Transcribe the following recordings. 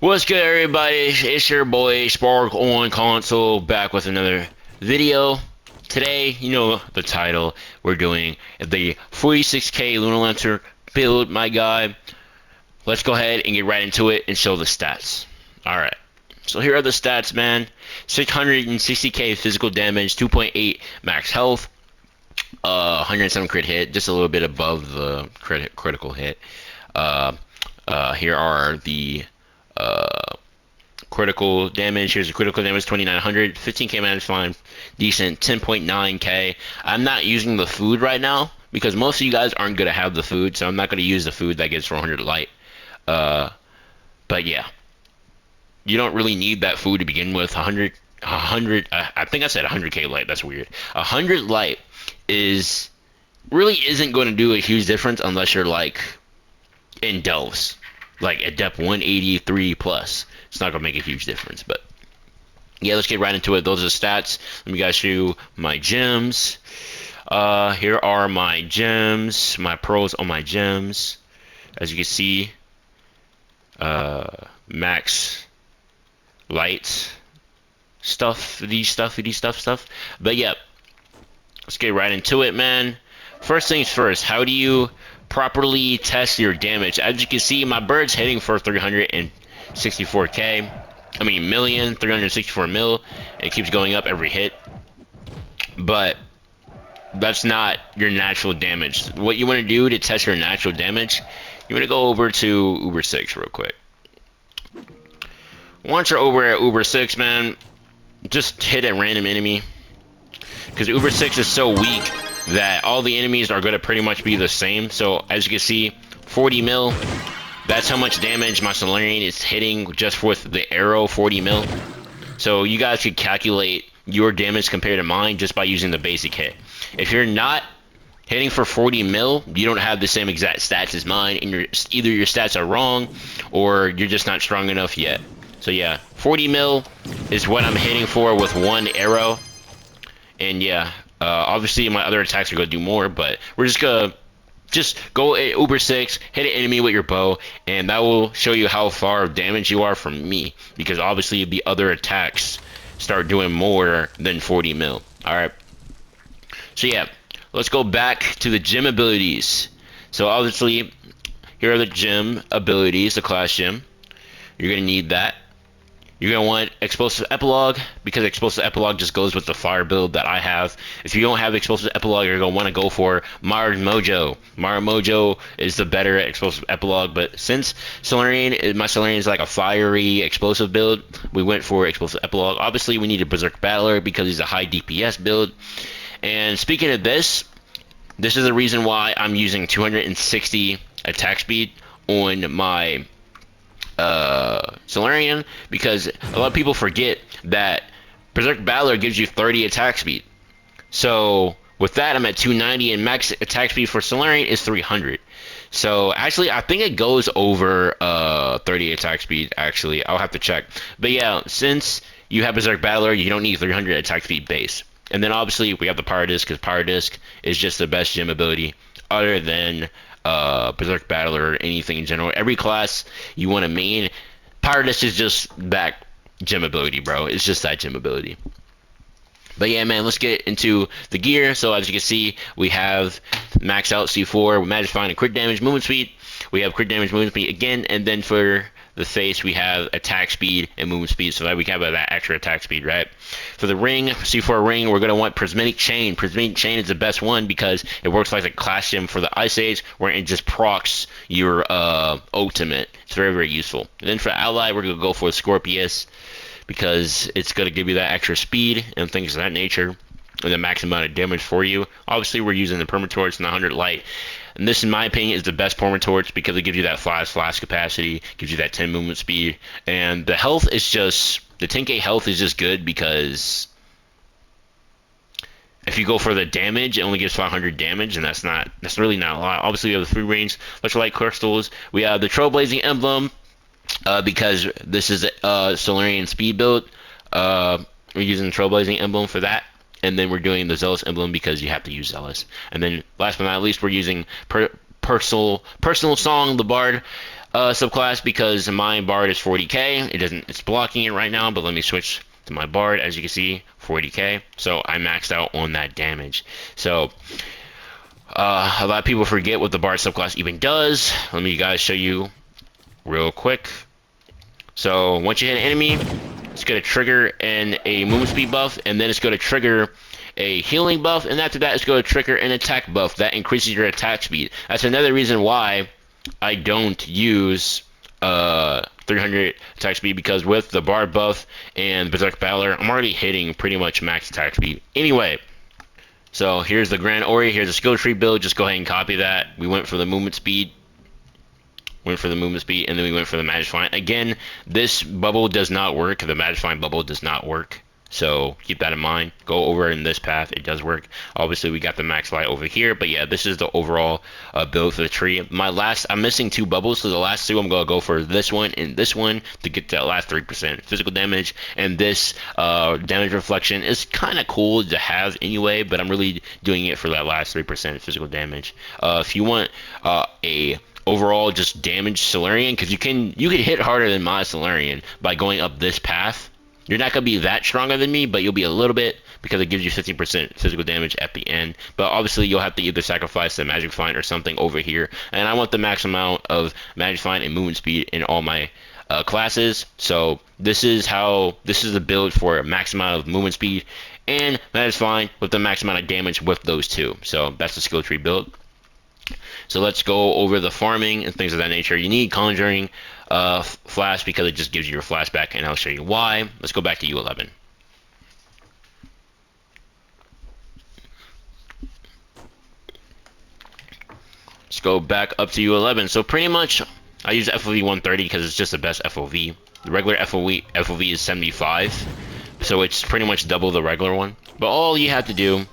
What's good, everybody? It's your boy Spark on Console back with another video. Today, you know the title. We're doing the 46k Lunar Lancer build, my guy. Let's go ahead and get right into it and show the stats. Alright, so here are the stats, man. 660k physical damage, 2.8 max health, 107 crit hit, just a little bit above the critical hit. Here are the critical damage. Here's the critical damage 2900, 15k managed fine, decent, 10.9k. I'm not using the food right now because most of you guys aren't gonna have the food, so I'm not gonna use the food that gets 400 light. But yeah, you don't really need that food to begin with. 100, I think I said 100k light. That's weird. 100 light is really isn't going to do a huge difference unless you're like in delves, like at depth 183 plus. It's not gonna make a huge difference. But yeah, let's get right into it. Those are the stats. Let me guys show you my gems. Here are my gems, my pros on my gems. As you can see, max light stuff. But yeah, let's get right into it, man. First things first, how do you properly test your damage? As you can see, my bird's hitting for 364k. I mean, 364 mil. It keeps going up every hit. But that's not your natural damage. What you want to do to test your natural damage, you want to go over to Uber 6 real quick. Once you're over at Uber 6, man, just hit a random enemy. Because Uber 6 is so weak that all the enemies are going to pretty much be the same. So as you can see, 40 mil, that's how much damage my Solarian is hitting just with the arrow, 40 mil. So you guys should calculate your damage compared to mine just by using the basic hit. If you're not hitting for 40 mil, you don't have the same exact stats as mine, and either your stats are wrong or you're just not strong enough yet. So yeah, 40 mil is what I'm hitting for with one arrow. And yeah, obviously my other attacks are going to do more, but we're just going to go at Uber 6, hit an enemy with your bow, and that will show you how far of damage you are from me, because obviously the other attacks start doing more than 40 mil. Alright, so yeah, let's go back to the gem abilities. So obviously, here are the gem abilities, the class gem. You're going to need that. You're going to want Explosive Epilogue, because Explosive Epilogue just goes with the fire build that I have. If you don't have Explosive Epilogue, you're going to want to go for Mars Mojo. Mars Mojo is the better Explosive Epilogue, but since my Solarian is like a fiery explosive build, we went for Explosive Epilogue. Obviously, we need a Berserk Battler because he's a high DPS build. And speaking of this is the reason why I'm using 260 attack speed on my Solarian, because a lot of people forget that Berserk Battler gives you 30 attack speed. So with that, I'm at 290, and max attack speed for Solarian is 300. So actually, I think it goes over 30 attack speed. Actually, I'll have to check. But yeah, since you have Berserk Battler, you don't need 300 attack speed base. And then obviously we have the Power Disc, because Power Disc is just the best gem ability other than Berserk Battler or anything in general. Every class you want to main, Power Disc is just that gem ability, bro. It's just that gem ability. But yeah, man, let's get into the gear. So as you can see, we have max out C4, magic find, and crit damage, movement speed. We have crit damage, movement speed again, and then for the face we have attack speed and movement speed, so that we have that extra attack speed, right? For the ring, C4 ring, we're going to want Prismatic Chain. Prismatic Chain is the best one because it works like a class gem for the Ice Age, where it just procs your ultimate. It's very, very useful. And then for ally, we're going to go for Scorpius, because it's going to give you that extra speed and things of that nature, and the max amount of damage for you. Obviously, we're using the Permatorch and the 100 light. And this, in my opinion, is the best Permatorch because it gives you that 5 flash capacity, gives you that 10 movement speed, and the health is just, the 10k health is just good because if you go for the damage, it only gives 500 damage, and that's really not a lot. Obviously, we have the 3 range electrolyte crystals. We have the Trailblazing Emblem, because this is a Solarian speed build. We're using the Trailblazing Emblem for that. And then we're doing the Zealous Emblem because you have to use Zealous. And then last but not least, we're using Personal Song, the Bard. subclass because my Bard is 40k. It's blocking it right now, but let me switch to my Bard. As you can see, 40k. So I maxed out on that damage. So a lot of people forget what the Bard subclass even does. Let me guys show you real quick. So once you hit an enemy, it's going to trigger a movement speed buff, and then it's going to trigger a healing buff, and after that it's going to trigger an attack buff that increases your attack speed. That's another reason why I don't use 300 attack speed, because with the Bard buff and Berserk Battler, I'm already hitting pretty much max attack speed. Anyway, so here's the Grand Ori, here's the skill tree build. Just go ahead and copy that. We went for the movement speed, and then we went for the Magifying. Again, this bubble does not work. The Magifying bubble does not work. So keep that in mind. Go over in this path. It does work. Obviously, we got the max light over here. But yeah, this is the overall build for the tree. I'm missing 2 bubbles. So the last 2, I'm going to go for this one and this one to get that last 3% physical damage. And this damage reflection is kind of cool to have anyway. But I'm really doing it for that last 3% physical damage. If you want a overall just damage Solarian, because you can hit harder than my Solarian by going up this path. You're not going to be that stronger than me, but you'll be a little bit, because it gives you 15% physical damage at the end. But obviously, you'll have to either sacrifice the Magic Find or something over here. And I want the max amount of Magic Find and movement speed in all my classes. So this is the build for a max amount of movement speed and Magic Find with the max amount of damage with those two. So that's the skill tree build. So let's go over the farming and things of that nature. You need Conjuring Flash because it just gives you your flashback, and I'll show you why. Let's go back to U11. Let's go back up to U11. So pretty much, I use FOV 130 because it's just the best FOV. The regular FOV is 75, so it's pretty much double the regular one. But all you have to do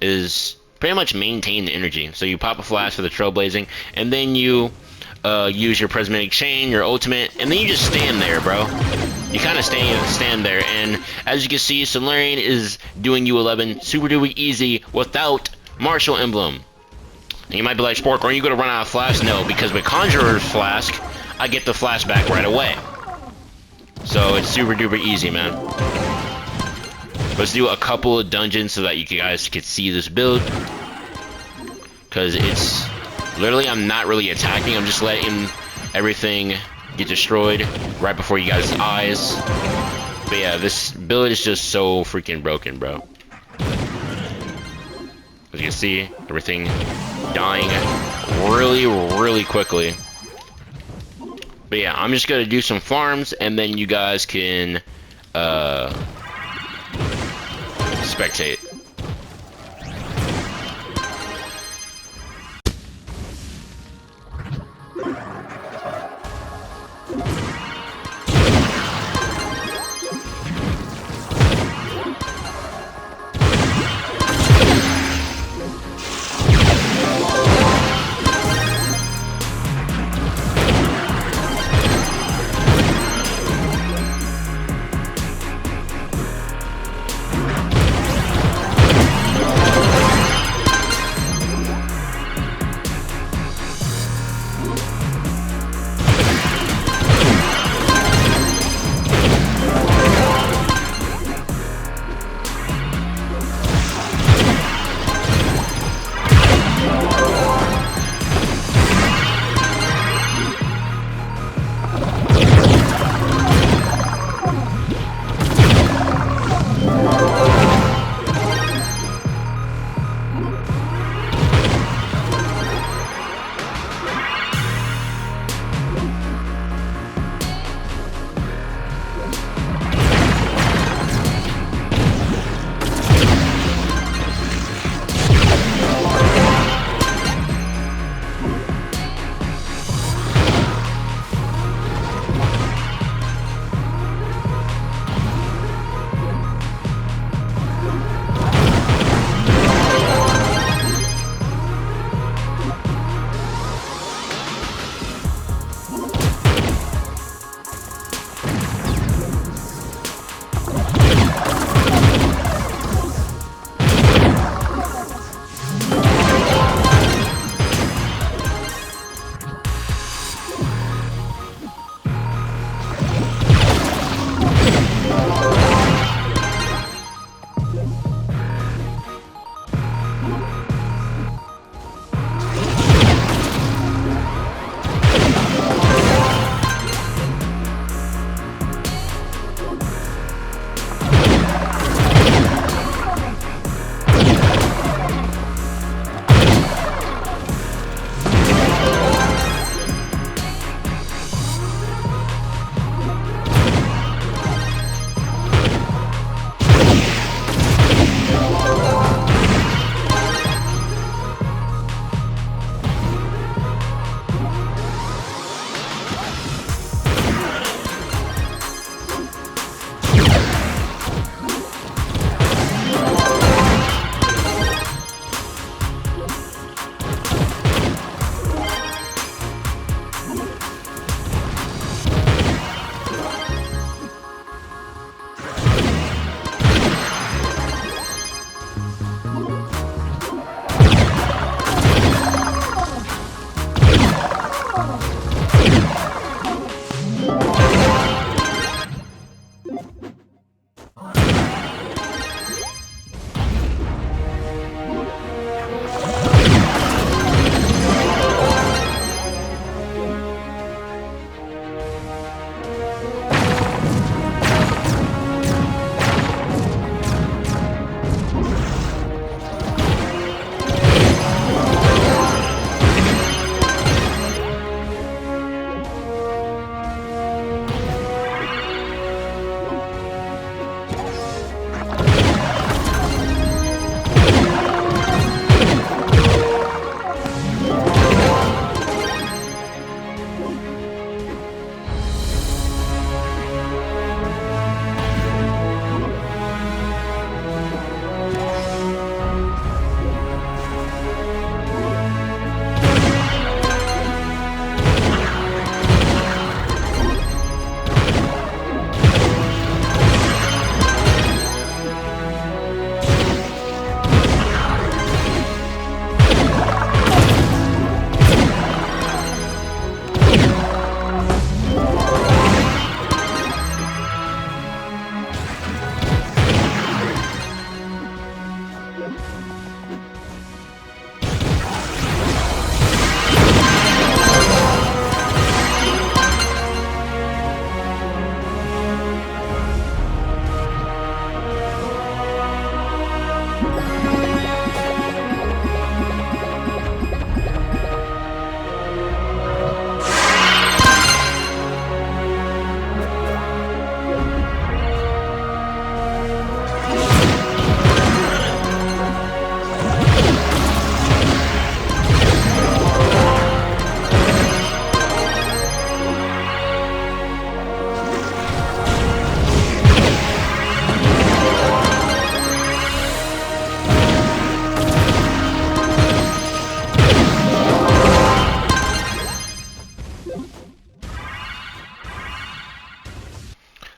is pretty much maintain the energy. So you pop a flash for the trailblazing, and then you use your prismatic chain, your ultimate, and then you just stand there, bro. You kind of stand there, and as you can see, Solarian is doing U11 super duper easy without Martial Emblem. And you might be like, Spork, are you going to run out of flash? No, because with Conjurer's Flask, I get the flashback right away. So it's super duper easy, man. Let's do a couple of dungeons so that you guys can see this build. Because it's literally, I'm not really attacking. I'm just letting everything get destroyed right before you guys' eyes. But yeah, this build is just so freaking broken, bro. As you can see, everything dying really, really quickly. But yeah, I'm just going to do some farms, and then you guys can spectate.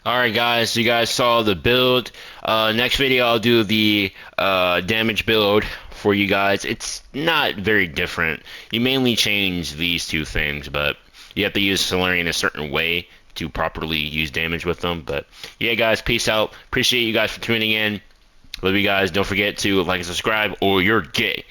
Alright guys, you guys saw the build. Next video I'll do the damage build for you guys. It's not very different. You mainly change these two things, but you have to use Solarian a certain way to properly use damage with them. But yeah guys, peace out. Appreciate you guys for tuning in. Love you guys. Don't forget to like and subscribe or you're gay.